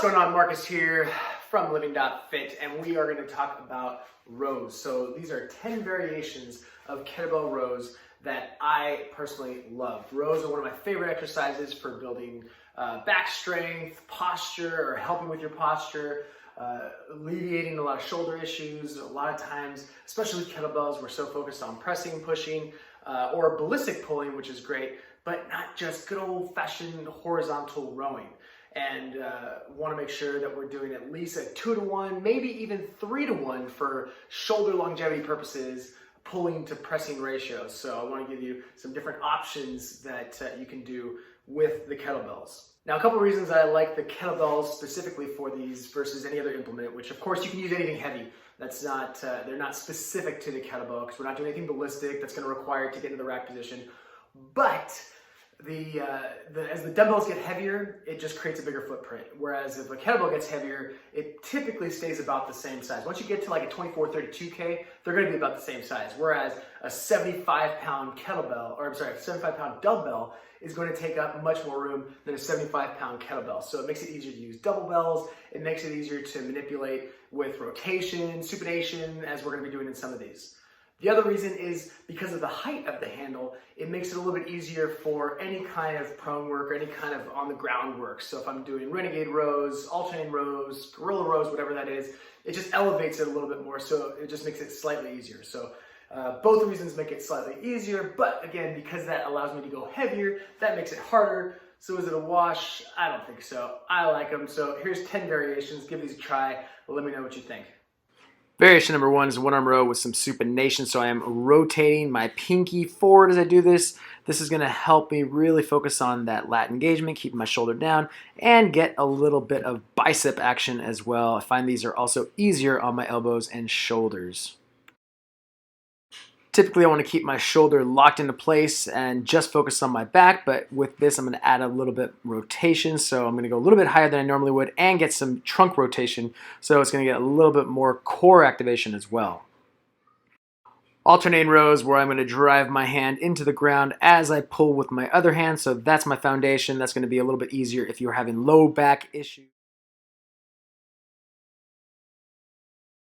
going on? Marcus here from Living.Fit, and we are going to talk about rows. So these are 10 variations of kettlebell rows that I personally love. Rows are one of my favorite exercises for building back strength, posture, or helping with your posture, alleviating a lot of shoulder issues. A lot of times, especially with kettlebells, we're so focused on pressing, pushing, or ballistic pulling, which is great, but not just good old-fashioned horizontal rowing. And want to make sure that we're doing at least a 2-to-1, maybe even 3-to-1 for shoulder longevity purposes, pulling to pressing ratios. So I want to give you some different options that you can do with the kettlebells. Now, a couple of reasons I like the kettlebells specifically for these versus any other implement, which of course you can use anything heavy. That's not, they're not specific to the kettlebell because we're not doing anything ballistic that's going to require it to get into the rack position. But as the dumbbells get heavier, it just creates a bigger footprint. Whereas if a kettlebell gets heavier, it typically stays about the same size. Once you get to like a 24, 32K, they're going to be about the same size. Whereas a 75-pound kettlebell, or I'm sorry, a 75-pound dumbbell is going to take up much more room than a 75-pound kettlebell. So it makes it easier to use double bells. It makes it easier to manipulate with rotation, supination, as we're going to be doing in some of these. The other reason is because of the height of the handle, it makes it a little bit easier for any kind of prone work or any kind of on the ground work. So if I'm doing renegade rows, alternating rows, gorilla rows, whatever that is, it just elevates it a little bit more. So it just makes it slightly easier. So both reasons make it slightly easier, but again, because that allows me to go heavier, that makes it harder. So is it a wash? I don't think so. I like them. So here's 10 variations. Give these a try. Let me know what you think. Variation number 1 is a one-arm row with some supination. So I am rotating my pinky forward as I do this. This is going to help me really focus on that lat engagement, keeping my shoulder down, and get a little bit of bicep action as well. I find these are also easier on my elbows and shoulders. Typically, I want to keep my shoulder locked into place and just focus on my back, but with this, I'm going to add a little bit rotation. So I'm going to go a little bit higher than I normally would and get some trunk rotation. So it's going to get a little bit more core activation as well. Alternating rows where I'm going to drive my hand into the ground as I pull with my other hand. So that's my foundation. That's going to be a little bit easier if you're having low back issues.